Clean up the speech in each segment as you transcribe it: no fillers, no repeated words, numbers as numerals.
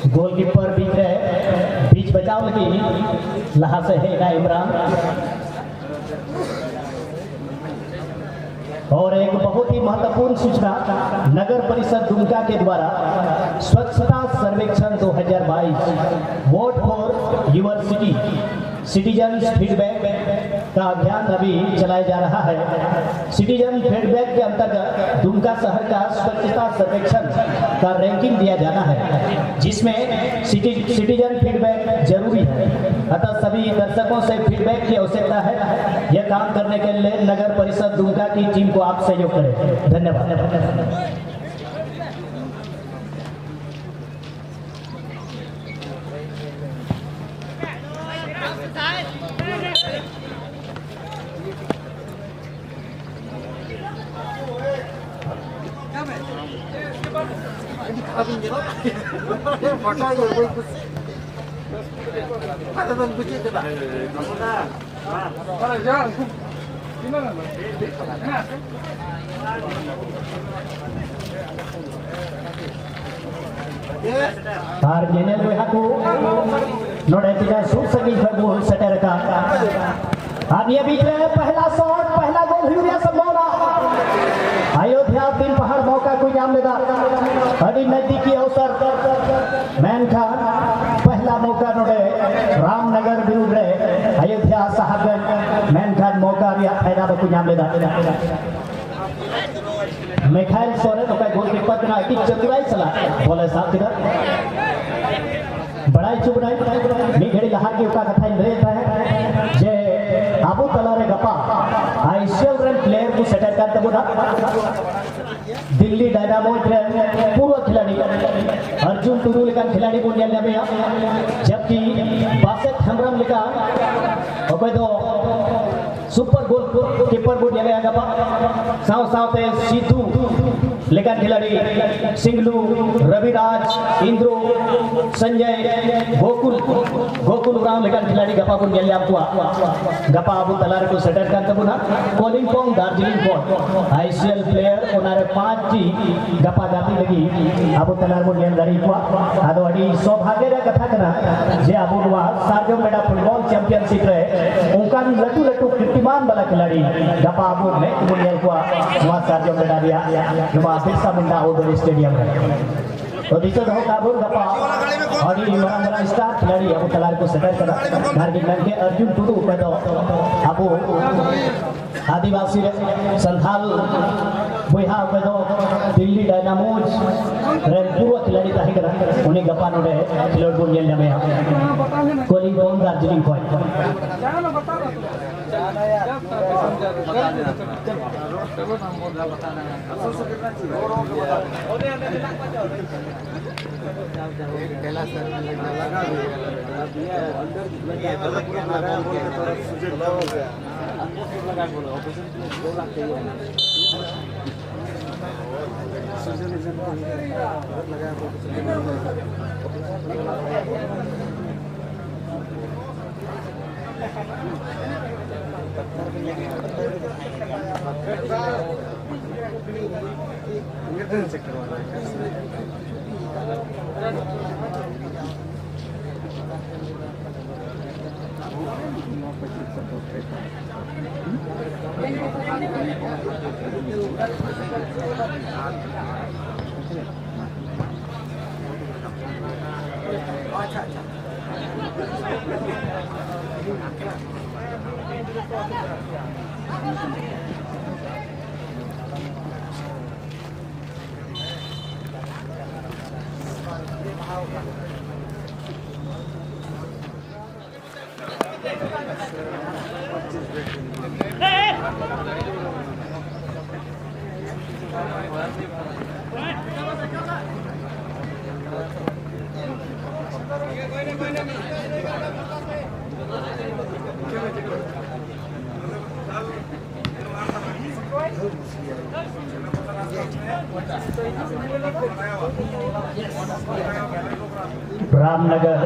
Goalkeeper बीच बचाव लगी लहा से है इमरान। और एक बहुत ही महत्वपूर्ण सूचना, नगर परिषद दुमका के द्वारा स्वच्छता सर्वेक्षण 2022 vote for your city citizen feedback का अभियान अभी चलाया जा रहा है। सिटीजन फीडबैक के अंतर्गत दुमका शहर का स्वच्छता सर्वेक्षण का रैंकिंग दिया जाना है, जिसमें सिटीजन फीडबैक जरूरी है। अतः सभी दर्शकों से फीडबैक की आवश्यकता है। यह काम करने के लिए नगर परिषद दुमका की टीम को आप सहयोग करें। धन्यवाद। और जेनेल वे हाकू नोड़े तिका सूट सकी फगो सटर का अब ये बीच में पहला शॉट, पहला गोल हुआ संभावना। अयोध्या तीन पहाड़ मौका कोई जाम लेगा अभी नजदीकी अवसर मैन खान पहला मौका नोड़े रामनगर विरुद्ध रहे अयोध्या साहबगंज मैन खान मौका भी फायदा को जाम लेगा। मिखाइल सोरेन ओका गोलकीपर ना की चतुराई चला बोले साहब किधर बड़ाई चुप नहीं मी घड़ी लहार की ओका कथा इन रहता है जे आबू तलारे गपा आईसीएल रन प्लेयर को सेटर करते बोला दिल्ली डायनामोज रे पूर्व खिलाड़ी अर्जुन टुडू लेकर खिलाड़ी को नियल में, जबकि बासेत हेम्ब्रम लेकर ओके तो सुपर गोल कीपर को नियल गपा साव सावते सीधू लेकर खिलाड़ी सिंगलू रविराज इंद्रो संजय गोकुल राम लेकर खिलाड़ी गपा को नियल आपको गपा आबू तलारे को सेटर करते बोला कॉलिंग पोंग दार्जिलिंग पोर्ट आईसीएल प्लेयर ओनारे 5 टी गपा गाती लगी आबू तलार को नियल गाड़ी को आदो अडी सौभाग्य रे कथा कना जे आबू नुआ सार्जो मेडा फुटबॉल चैंपियनशिप रे उनका लटू लटू कीर्तिमान वाला खिलाड़ी गपा आबू ने नियल को नुआ सार्जो मेडा दिया नुआ बिरसा मुंडा ओडर स्टेडियम रे तो दिसो दो काबूल गपा और ये बड़ा स्टार खिलाड़ी आबू तलार को सेटर करा धार्मिक मैन के अर्जुन टुडू पे तो आबू आदिवासी संथाल बुहा पे तो दिल्ली डायनामोज रे पूर्व खिलाड़ी ताही करा उन्हें गपा नोडे खिलाड़ी को नियल में कोलिंग बोन दार्जिलिंग को रामनगर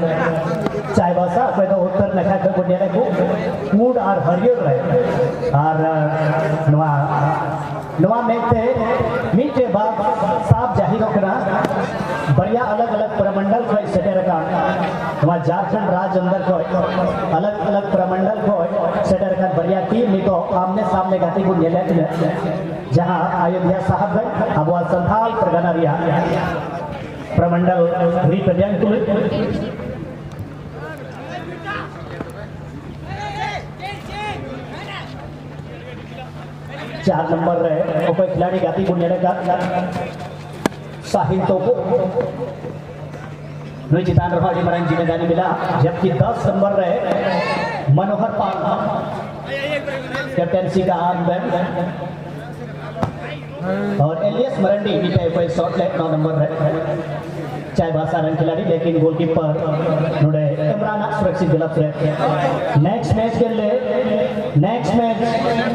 चायबासा कोई तो उत्तर नखा के बुनियाद को मूड और हरियर रहे और नवा में थे मीठे बाप साफ जाहिर होना बढ़िया अलग अलग प्रमंडल को सेटे रखा नवा झारखंड राज्य अंदर को अलग अलग प्रमंडल को सेटे रखा बढ़िया टीम नहीं तो आमने सामने गाती को नियत जहां अयोध्या साहबगंज अब संथाल परगना रिया प्रमंडल रिप्रेजेंट 4 नंबर रहे और कोई खिलाड़ी गाती बुनियाद का साहिल तोपो नई चितान रहा मरण जिम्मेदारी मिला जबकि 10 नंबर रहे मनोहर पाल कैप्टनसी का आर्मबैंड और एलियस मरंडी की कोई शॉट ले 9 नंबर रहे चाहे भाषा रन खिलाड़ी लेकिन गोलकीपर नोड़े इमरान सुरक्षित गिलफ रहे नेक्स्ट मैच के लिए नेक्स्ट मैच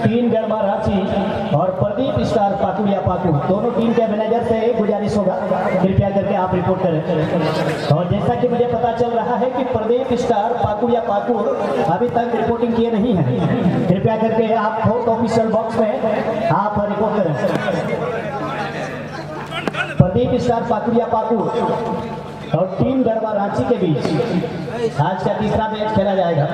3 गढ़वा रांची और प्रदीप स्टार पाकुड़िया पाकू दोनों टीम के मैनेजर से गुजारिश होगा कृपया करके आप रिपोर्ट करें और जैसा कि मुझे पता चल रहा है कि प्रदीप स्टार पाकुड़िया पाकू अभी तक रिपोर्टिंग किए नहीं है कृपया करके आप फोर्थ ऑफिशियल बॉक्स में आप रिपोर्ट करें प्रदीप स्टार पाकुड़िया पाकू और टीम गढ़वा रांची के बीच आज का तीसरा मैच खेला जाएगा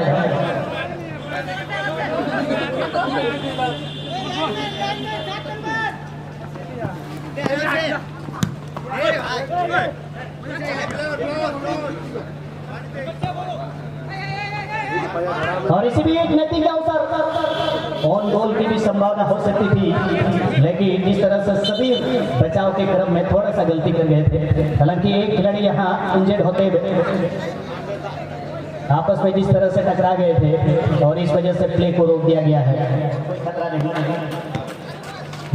और इसी भी एक नैतिक अवसर ऑन गोल की भी संभावना हो सकती थी लेकिन जिस तरह से सभी बचाव के क्रम में थोड़ा सा गलती कर गए थे हालांकि एक खिलाड़ी यहाँ इंजर्ड होते आपस में जिस तरह से टकरा गए थे और इस वजह से प्ले को रोक दिया गया है खतरा नहीं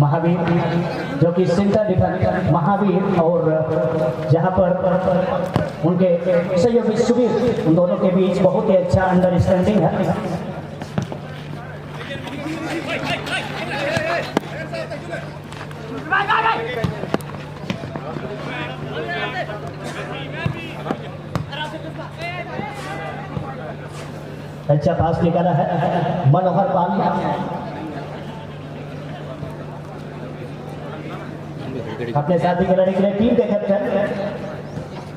महावीर जो कि सेंटर डिफेंस महावीर और जहां पर उनके सहयोगी सुबीर उन दोनों के बीच बहुत ही अच्छा अंडरस्टैंडिंग है अच्छा पास निकाला है मनोहर पाल अपने साथी खिलाड़ी के लिए टीम के कैप्टन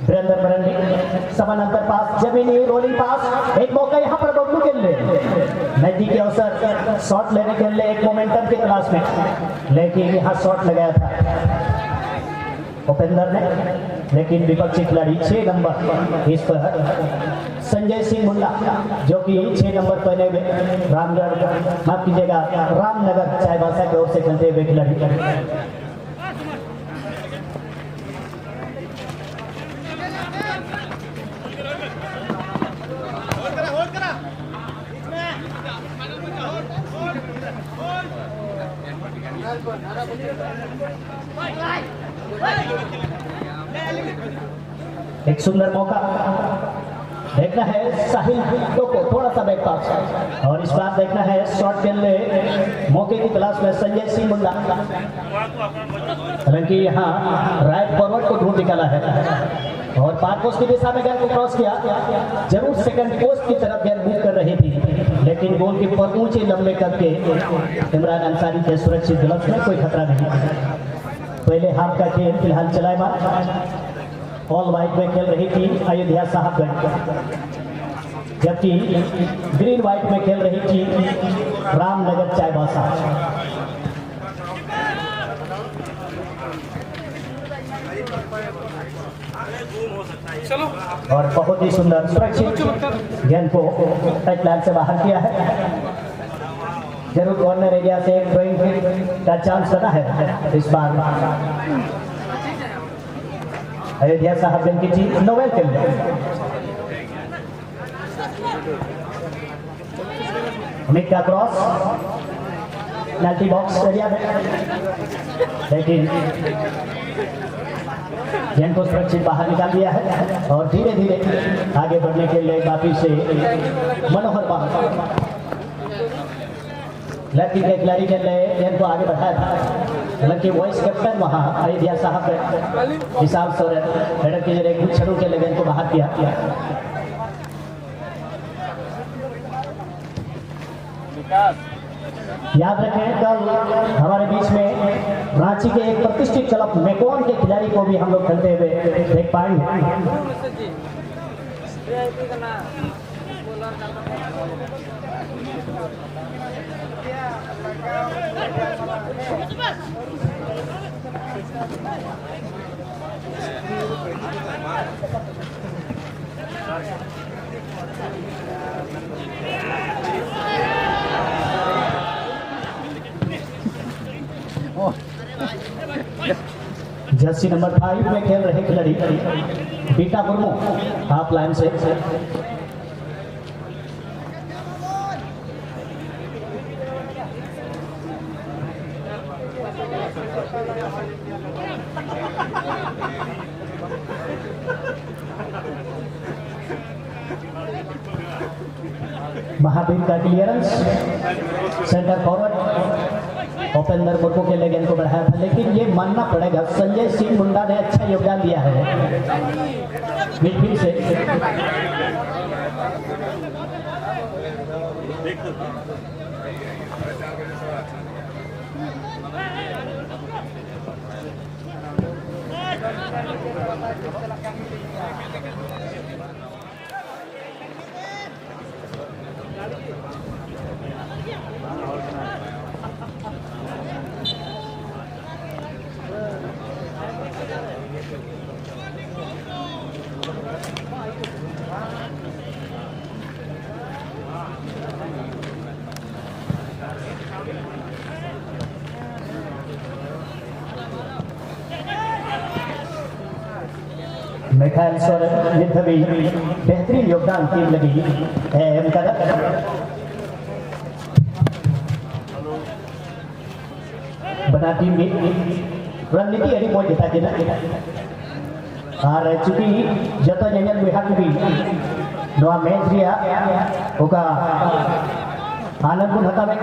वीरेंद्र मरंडी समानांतर पास जमीनी रोलिंग पास एक मौका यहाँ पर बबलू के लिए नजदीकी अवसर शॉट लेने के लिए एक मोमेंटम की तलाश में लेकिन यहाँ शॉट लगाया था उपेंद्र ने लेकिन विपक्षी खिलाड़ी 6 नंबर इस पर संजय सिंह मुंडा जो कि 6 नंबर पहने हुए रामगढ़ माफ कीजिएगा रामनगर चायबासा की ओर से खेलते हुए खिलाड़ी एक सुंदर मौका देखना है साहिल को थोड़ा सा बैक पास और इस बार देखना है शॉट के लिए मौके की तलाश में संजय सिंह मुंडा हालांकि यहाँ राइट फॉरवर्ड को ढूंढ निकाला है और पार पोस्ट की दिशा में गेंद को क्रॉस किया जरूर सेकंड पोस्ट की तरफ गेंद मूव कर रही थी लेकिन गोल की पर ऊंचे लंबे करके इमरान अंसारी के सुरक्षित ग्लव्स में कोई खतरा नहीं पहले हाफ का खेल फिलहाल चलाएगा ऑल वाइट में खेल रही थी अयोध्या साहबगंज जबकि ग्रीन वाइट में खेल रही थी रामनगर चायबासा और बहुत ही सुंदर सुरक्षित गेंद को टच लाइन से बाहर किया है जरूर कॉर्नर एरिया से एक ड्राइंग का चांस बना है इस बार अयोध्या साहबगंज की टीम नोवेल के लिए अमित का क्रॉस पेनल्टी बॉक्स एरिया में, लेकिन गेंद को सुरक्षित बाहर निकाल दिया है और धीरे धीरे आगे बढ़ने के लिए वापिस से मनोहर बाबू लड़की के खिलाड़ी के लिए गेंद को आगे बढ़ाया था। लड़की वाइस कैप्टन वहाँ अयोध्या साहब विशाल सोरेन हेडर के जरिए कुछ छड़ों के लिए गेंद को बाहर किया। याद रखें कल हमारे बीच में रांची के एक प्रतिष्ठित क्लब मेकोन के खिलाड़ी को भी हम लोग खेलते हुए देख पाएंगे। जर्सी नंबर 5 में खेल रहे खिलाड़ी बीटा मुर्मू हाफ लाइन से महावीर का क्लियरेंस सेंटर फॉरवर्ड ओपेंद्र मुर्मू के लिए गेंद को बढ़ाया था, लेकिन ये मानना पड़ेगा संजय सिंह मुंडा ने अच्छा योगदान दिया है मिडफील्ड से। मिखाइल सोरेन युद्ध भी बेहतरीन योगदान टीम लगी बना टीम की रणनीति अड़ी मोज देता और चूंकि जो नल विभाग भी मैच आनंद को हतावे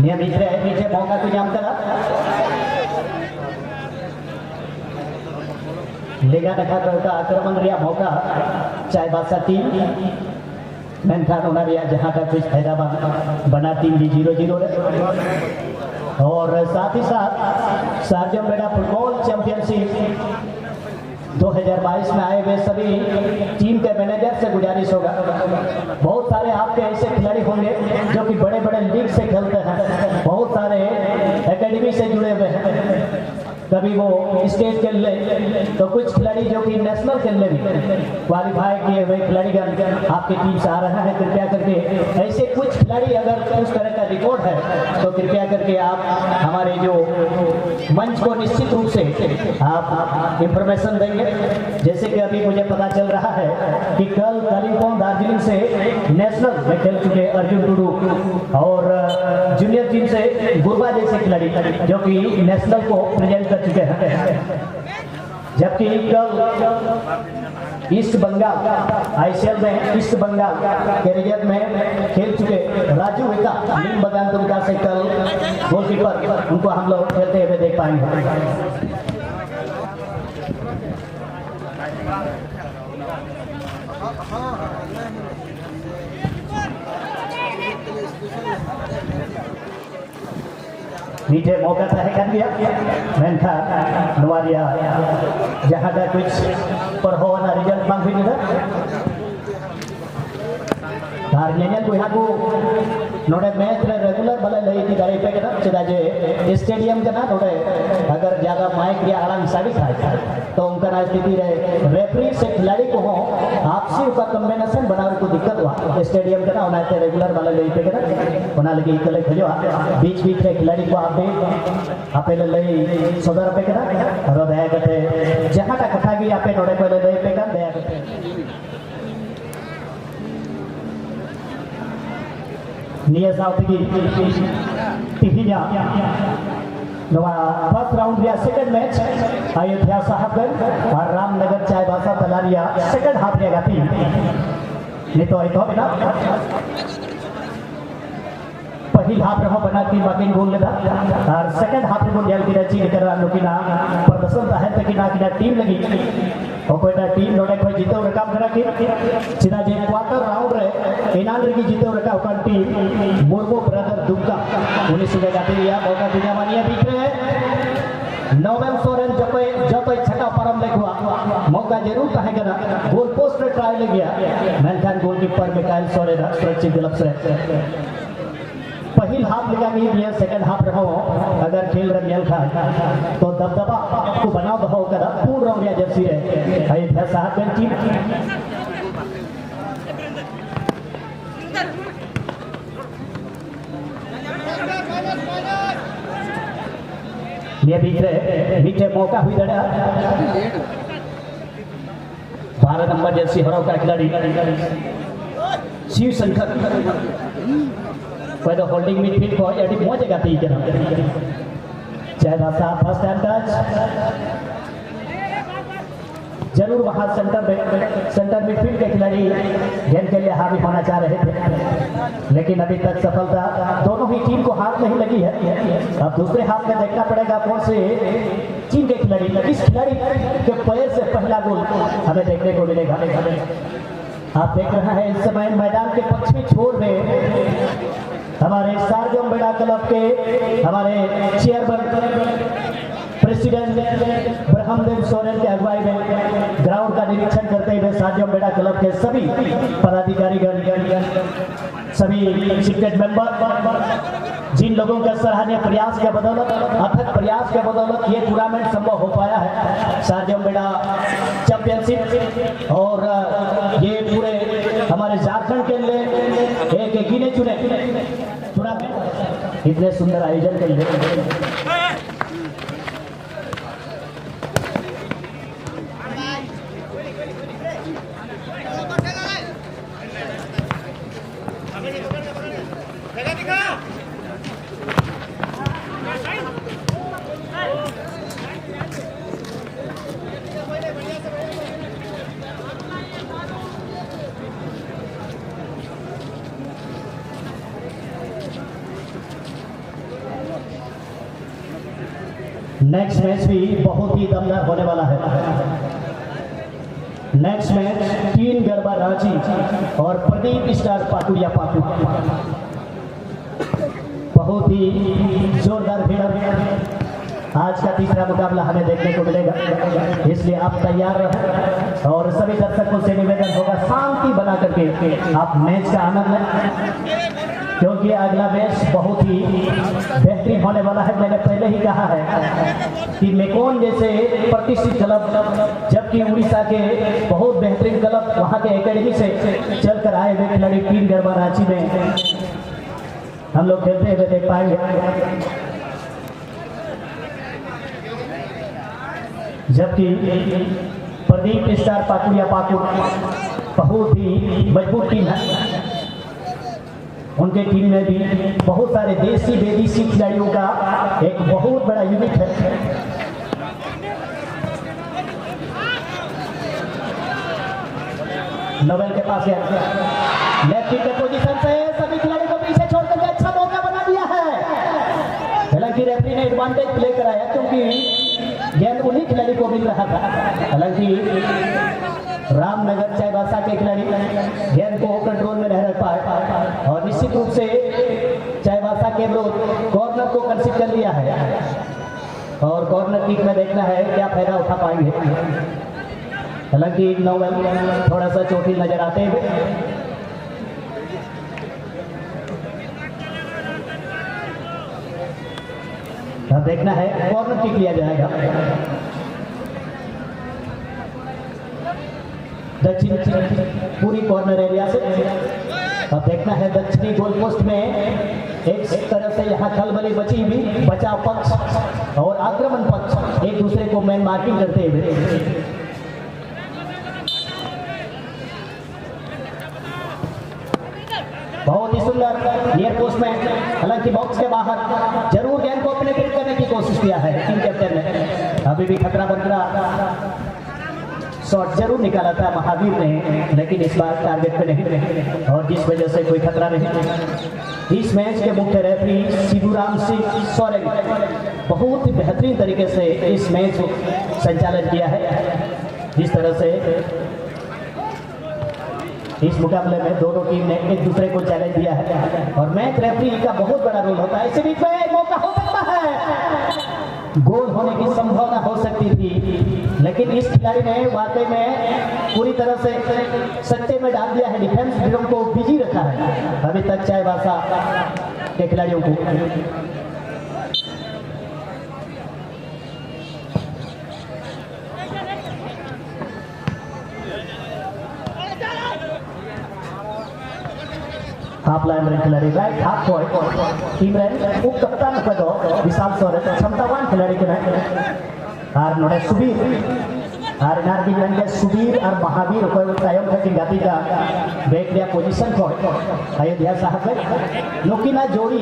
नियमित रहे पीछे मौका को जाम करा लेगा देखा करता आक्रमण रिया मौका चाहे बादशाह टीम मेनखान होना रिया जहां तक कुछ फायदा बना टीम भी 0-0 और साथ ही साथ सार्जम बेड़ा फुटबॉल चैंपियनशिप 2022 में आए हुए सभी टीम के मैनेजर से गुजारिश होगा, बहुत सारे आपके ऐसे खिलाड़ी होंगे जो कि बड़े बड़े लीग से खेलते हैं, बहुत सारे एकेडमी से जुड़े हुए हैं, कभी वो स्टेट खेल ले तो कुछ खिलाड़ी जो कि नेशनल खेल ले भी क्वालिफाई किए हुए खिलाड़ी आपकी टीम से आ रहा है। कृपया करके ऐसे कुछ खिलाड़ी अगर उस तरह का रिकॉर्ड है तो कृपया करके आप हमारे जो मंच को निश्चित रूप से आप इंफॉर्मेशन देंगे। जैसे कि अभी मुझे पता चल रहा है कि कल कालिम्पोंग दार्जिलिंग से नेशनल में खेल चुके अर्जुन टुडू और जूनियर टीम से गुरबा जैसे खिलाड़ी जो कि नेशनल को प्रेजेंट कर चुके हैं, जबकि कल ईस्ट बंगाल आईसीएल में ईस्ट बंगाल के रिजर्व में खेल चुके राजू वेता नीम बगान तुमका से कल गोलकीपर उनको हम लोग खेलते हुए देख पाएंगे। नीचे मौका तय कर दिया मेनखा नवारिया जहां का कुछ परहोना रिजल्ट बांग हुई था तार नैया कोई हागु नोड़े मैच रे रेगुलर भले लई की दारे पे कदा चदा जे स्टेडियम कना नोड़े अगर ज्यादा माइक या आराम साड़ी खाए तो उनका स्थिति रहे रेफरी से खिलाड़ी को हो आपसी का कॉम्बिनेशन बनाने को दिक्कत हुआ स्टेडियम कना होना है रेगुलर भले लई पे कदा होना लगी इकले खजो बीच बीच रे खिलाड़ी को आप दे आपे लई सदर पे कदा रो दया करते जहां का कथा की आपे नोड़े को लई पे कदा दया करते निया साउथगी तिहिया नवा फर्स्ट राउंड या सेकंड मैच अयोध्या साहबगंज और रामनगर चायबासा तलारिया सेकंड हाफ रे गाती नहीं तो आई तो बिना पहली हाफ रहो बना की बाकी गोल लेदा और सेकंड हाफ में गोल की रची कर लोकिना प्रदर्शन है तक ना टीम लगी कोईटा टीम नोडे कोई जीते रकाम करा की चिना जे क्वार्टर राउंड रे एनाल रे की जीते रका ओकन टीम मुर्मू ब्रदर दुबका उनी सुबह गाती या मौका दिया मानिया बीच रे नोवेल सोरेन जपय छका परम देखवा मौका जरूर कहे करा गोल पोस्ट रे ट्राई ले गया मेनखान गोलकीपर मिकाइल सोरेन सुरक्षित दिलप से पहली हाफ लगा नहीं दिया सेकंड हाफ रहो अगर खेल रहे मेल खा तो दबदबा को बनाओ दहो कदा पूर्ण राउंड या जर्सी रहे अयोध्या साहबगंज टीम ये बीच मौका हुई दड़ा 12 नंबर जर्सी हराव का खिलाड़ी शिव शंकर पहले होल्डिंग मिडफील्ड को एडी मौजे गाती है चायबासा फर्स्ट टाइम टच जरूर वहां सेंटर मिडफील्ड के खिलाड़ी गेंद के लिए हावी होना चाह रहे थे लेकिन अभी तक सफलता दोनों ही टीम को हाथ नहीं लगी है अब दूसरे हाथ में देखना पड़ेगा कौन से टीम के खिलाड़ी इस खिलाड़ी के पैर से पहला गोल हमें देखने को मिलेगा आप देख रहे हैं इस समय मैदान के पश्चिमी छोर में हमारे सारजम बेड़ा क्लब के हमारे चेयरमैन प्रेसिडेंट ब्रह्मदेव सोरेन के अगुवाई में ग्राउंड का निरीक्षण करते हुए सारजम बेड़ा क्लब के सभी पदाधिकारीगण सभी सीक्रेट मेंबर जिन लोगों का सराहनीय प्रयास के बदौलत अथक प्रयास के बदौलत ये टूर्नामेंट संभव हो पाया है सारजम बेड़ा चैंपियनशिप और ये पूरे हमारे झारखंड के लिए एक गिने चुने टूर्नामेंट इतने सुंदर आयोजन के लिए नेक्स्ट मैच भी बहुत ही दमदार होने वाला है नेक्स्ट मैच तीन गरबा रांची और प्रदीप स्टार पाकुड़िया पाकू बहुत ही जोरदार भिड़ आज का तीसरा मुकाबला हमें देखने को मिलेगा इसलिए आप तैयार रहें और सभी दर्शकों से निवेदन होगा शांति बना करके आप मैच का आनंद लें क्योंकि अगला मैच बहुत ही बेहतरीन होने वाला है मैंने पहले ही कहा है कि मेकोन जैसे प्रतिष्ठित क्लब जबकि उड़ीसा के बहुत बेहतरीन क्लब वहां के एकेडमी से चलकर आए हुए खिलाड़ी तीन गरबा रांची में हम लोग खेलते हुए देख पाएंगे जबकि प्रदीप स्टार पाकुड़िया पाकू बहुत ही मजबूत टीम है उनके टीम में भी बहुत सारे देसी विदेशी खिलाड़ियों का एक बहुत बड़ा यूनिट है नोवेल के पास लेफ्ट के पोजीशन से सभी खिलाड़ियों को पीछे छोड़ करके अच्छा मौका बना दिया है हालांकि रेफरी ने एडवांटेज प्ले कराया क्योंकि गेंद उन्हीं खिलाड़ी को मिल रहा था हालांकि रामनगर चायबासा के खिलाड़ी गेंद को कंट्रोल में नहीं रख पाए और निश्चित रूप से हासिल कर लिया है और कॉर्नर किक में देखना है क्या फायदा उठा पाएंगे। हालांकि नोवेल थोड़ा सा चोटिल नजर आते हुए। अब देखना है कॉर्नर किक लिया जाएगा। दक्षिण पूरी कॉर्नर एरिया से। अब देखना है दक्षिणी गोल पोस्ट में एक तरह से यहाँ खलबली बची हुई, बचाव पक्ष और आक्रमण पक्ष एक दूसरे को मैन मार्किंग करते हुए। बहुत ही सुंदर नियर पोस्ट में, हालांकि बॉक्स के बाहर जरूर गेंद को अपने पेट करने की कोशिश किया है टीम कैप्टन ने। अभी भी खतरा बरकरार, शॉट जरूर निकाला था महावीर ने, लेकिन इस बार टारगेट पे नहीं और जिस वजह से कोई खतरा नहीं। इस मैच के मुख्य रेफरी सिद्धूराम सिंह सोरेन बहुत ही बेहतरीन तरीके से इस मैच को संचालन किया है। जिस तरह से इस मुकाबले में दोनों टीम ने एक दूसरे को चैलेंज दिया है और मैच रेफरी का बहुत बड़ा रोल होता है। इसी बीच में मौका हो सकता है, गोल होने की संभावना हो सकती थी, लेकिन इस खिलाड़ी ने वाकई में पूरी तरह से सट्टे में डाल दिया है। डिफेंस ड्रिल को बिजी रखा है अभी तक चाईबासा के खिलाड़ियों को। हाफ लाइन में खिलाड़ी right half point team run उप कप्तान पद विशाल सोरेन क्षमतावान खिलाड़ी के और नोड़े सुबीर और नारदी रन के सुबीर और महावीर को तायम खटिंग गाती का बैक दिया पोजीशन को अयोध्या साहब नुकीना जोड़ी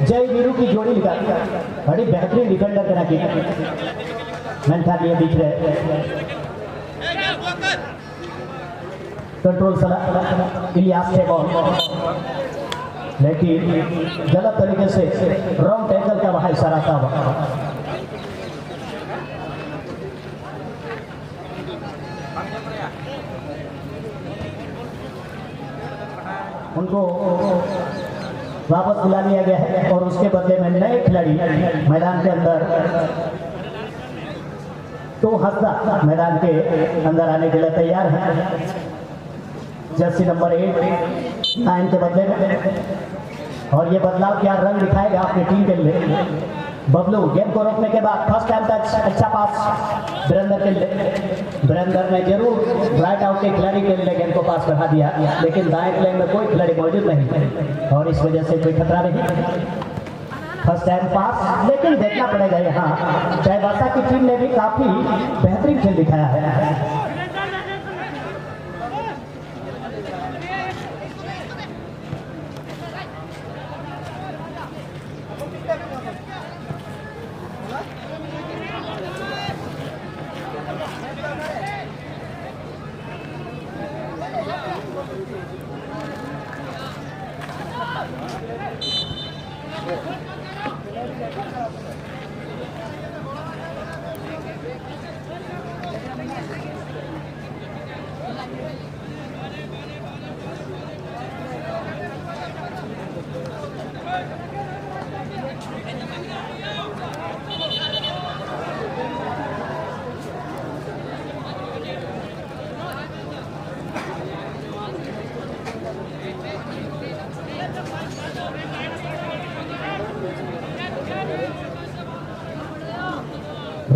जय वीरू की जोड़ी निकाली बड़ी बेहतरीन डिफेंडर करना की मेंथा लिए बीच रहे कंट्रोल इलियास के बॉल, लेकिन गलत तरीके से रॉन्ग टैकल का वहां इशारा था। उनको वापस बुला लिया गया है और उसके बदले में नए खिलाड़ी मैदान के अंदर तो हंसदा मैदान के अंदर आने के लिए तैयार है। जर्सी नंबर 8 9 के बदले में और ये बदलाव क्या रंग दिखाएगा अपनी टीम के लिए। बबलू गेंद को रोकने के बाद फर्स्ट टाइम टच, अच्छा पास बिरंदर के लिए। बिरंदर ने जरूर राइट आउट के खिलाड़ी के लिए गेंद को पास बढ़ा दिया, लेकिन दाएं लेन में कोई खिलाड़ी मौजूद नहीं और इस वजह से कोई खतरा नहीं। फर्स्ट टाइम पास, लेकिन देखना पड़ेगा यहाँ चाईबासा की टीम ने भी काफी बेहतरीन खेल दिखाया है।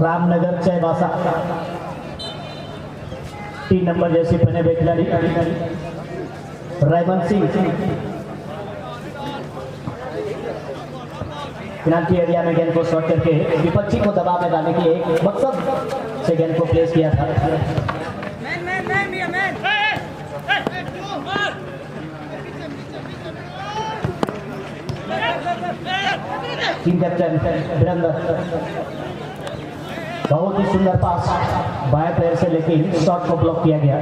रामनगर चाईबासा 3 नंबर जैसी पहने हुए खिलाड़ी रायमन सिंह पेनाल्टी एरिया में गेंद को शॉट करके विपक्षी को दबाव में डालने की एक मकसद से गेंद को प्लेस किया था। टीम कैप्टन बिरंदर बहुत ही सुंदर पास बाएं पैर से, लेकिन शॉट को ब्लॉक किया गया।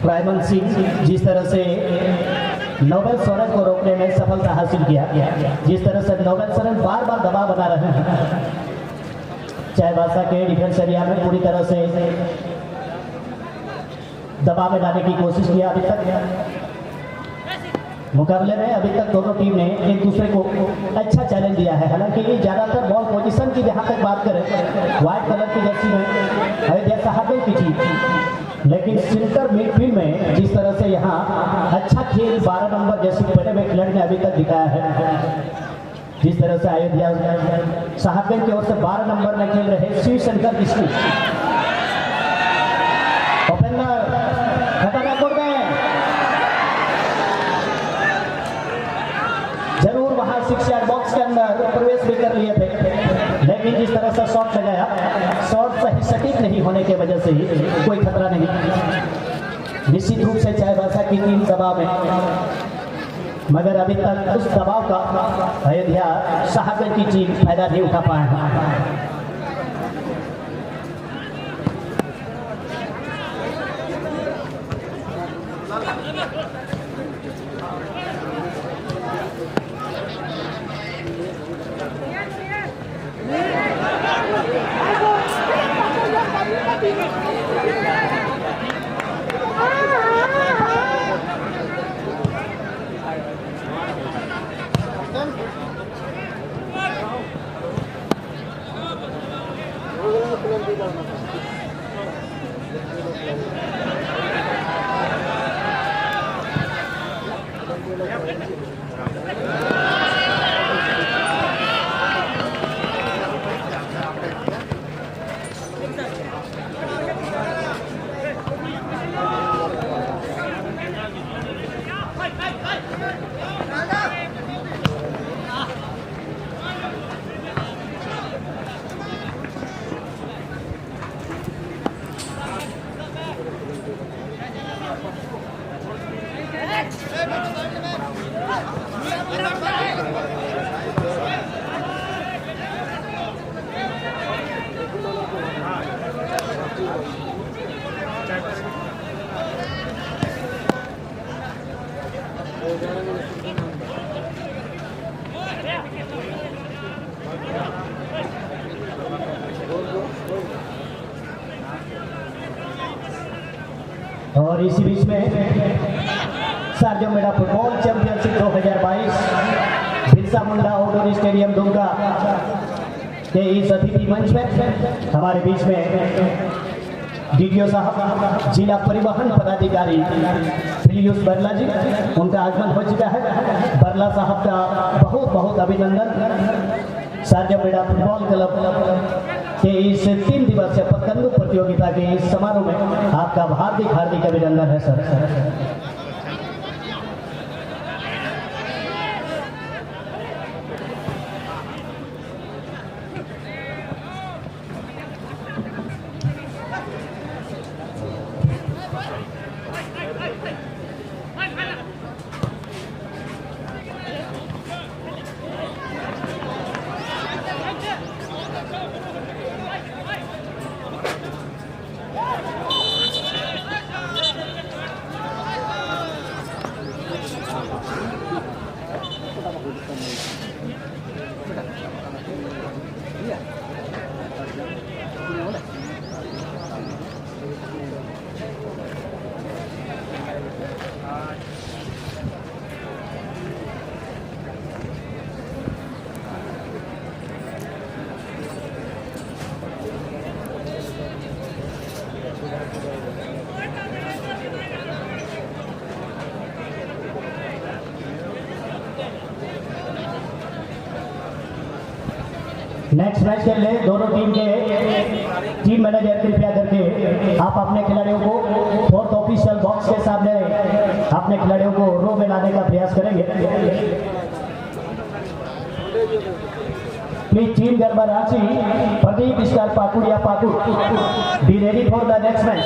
रायमन सिंह जिस तरह से नोबेल सोरेन को रोकने में सफलता हासिल किया, जिस तरह से नोबेल सोरेन बार बार दबाव बना रहे हैं चाहे बादशाह के डिफेंस एरिया में पूरी तरह से दबाव में लाने की कोशिश किया। अभी तक मुकाबले में अभी तक दोनों टीम ने एक दूसरे को अच्छा चैलेंज दिया है। हालांकि ज्यादातर बॉल पोजीशन की जहां तक बात करें व्हाइट कलर की जर्सी में अयोध्या साहब की थी, लेकिन सेंटर मिडफील्ड में जिस तरह से यहाँ अच्छा खेल 12 नंबर जैसे पहले में खिलाड़ी ने अभी तक दिखाया है, जिस तरह से अयोध्या साहबगंज की ओर से 12 नंबर में खेल रहे शिव शंकर किस्कू ओपनर खतरनाक उड़ गए, जरूर वहां 6 यार्ड बॉक्स के अंदर प्रवेश भी कर लिए थे, लेकिन जिस तरह से शॉट लगाया, शॉट सही सटीक नहीं होने की वजह से ही कोई खतरा नहीं। निश्चित रूप से चाहे बादशाह की टीम दबाव में, मगर अभी तक उस दबाव का अयोध्या साहबगंज की टीम फायदा नहीं उठा पाए हैं। और इसी बीच में शारजा मेडा football championship 2022 Birsa Munda outdoor stadium Dumka के इस अतिथि मंच में हमारे बीच में डीडीओ साहब, जिला परिवहन पदाधिकारी फिलियुस बरला जी, उनका आगमन हो चुका है। बरला साहब का बहुत बहुत अभिनंदन। शारजा मेडा फुटबॉल क्लब के इस 3 दिवसीय पतंग प्रतियोगिता के इस समारोह में आपका हार्दिक हार्दिक अभिनंदन है सर। नेक्स्ट मैच के लिए दोनों टीम के टीम मैनेजर कृपया करके आप अपने खिलाड़ियों को फोर्थ ऑफिशियल बॉक्स के सामने अपने खिलाड़ियों को रो में लाने का प्रयास करेंगे। Please team Garhwa Ranchi Pradeep star Pakuria Pakur be ready for the next match.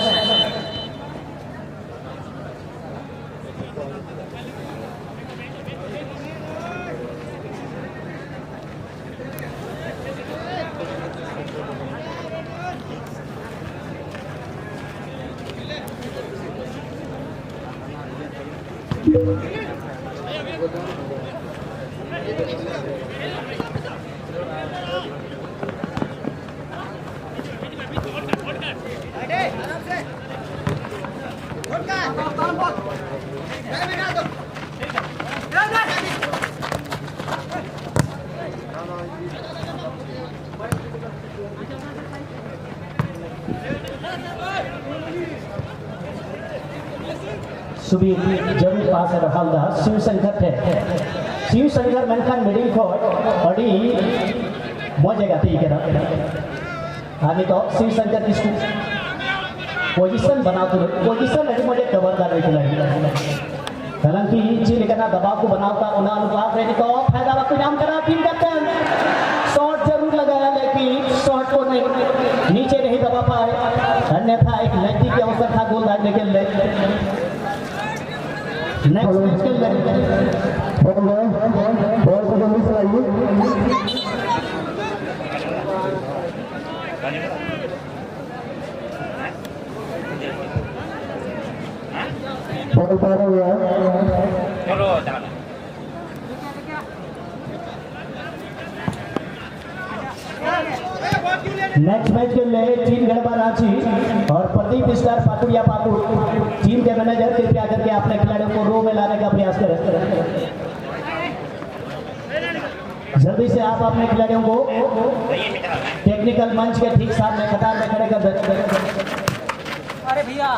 सुबी जरूर पास है रहा शिवशंकर थे शिवशंकर मेनखान मिडिल को अड़ी मजे गाती के आनी तो शिवशंकर की पोजीशन बनाते पोजीशन अड़ी मजे जबरदार हालांकि जी लेकर दबाव को बनावता अनुपात रहने को फायदा वक्त नाम करा टीम कैप्टन शॉट जरूर लगाया लेकिन शॉट को नहीं नीचे नहीं दबा पाए अन्यथा एक नजदीकी अवसर था गोल दागने के लिए। नेक्स्ट मैच के लिए बॉल को जल्दी चलाइए। बॉल पार हो गया नेक्स्ट मैच के लिए टीम गरबा रांची और प्रदीप स्टार पाकुड़िया पाकुड़ टीम के मैनेजर कृपया करके अपने खिलाड़ियों को रो में लाने का प्रयास करें। जल्दी से आप अपने खिलाड़ियों को टेक्निकल मंच के ठीक सामने कतार में खड़े कर दें। अरे भैया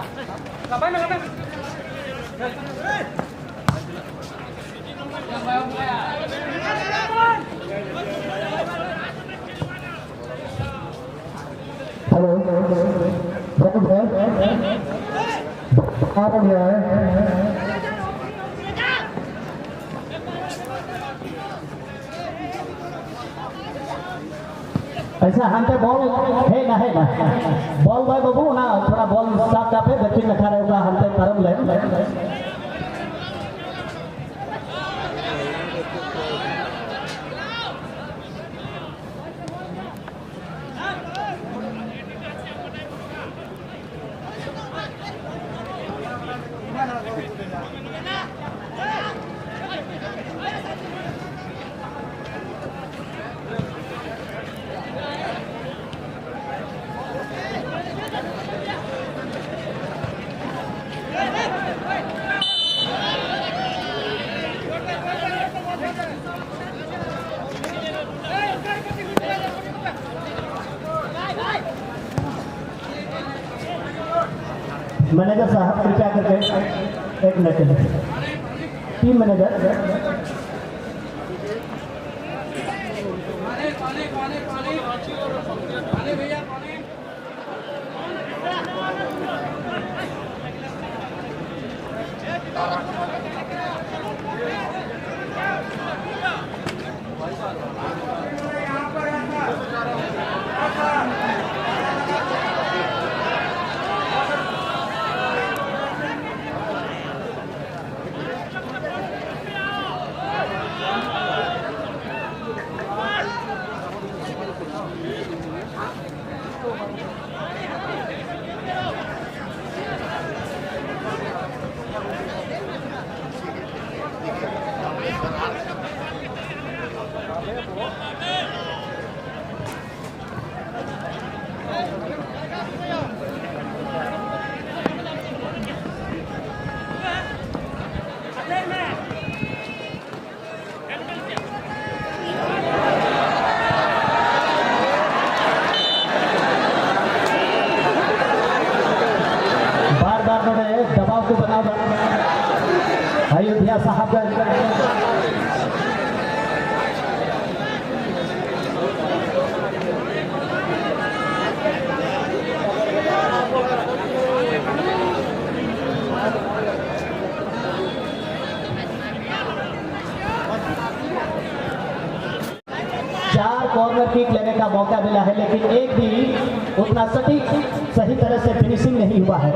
हेलो आ गया है ऐसा हम पे बॉल है ना बॉल भाई बाबू ना थोड़ा बॉल साफ साफ है दक्षिण रखा रहेगा हम पे परम ले मैनेजर साहब कृपया करके एक मिनट टीम मैनेजर दबाव को बना अयोध्या साहबगंज मौका मिला है, लेकिन एक भी उतना सटीक सही तरह से फिनिशिंग नहीं हुआ है।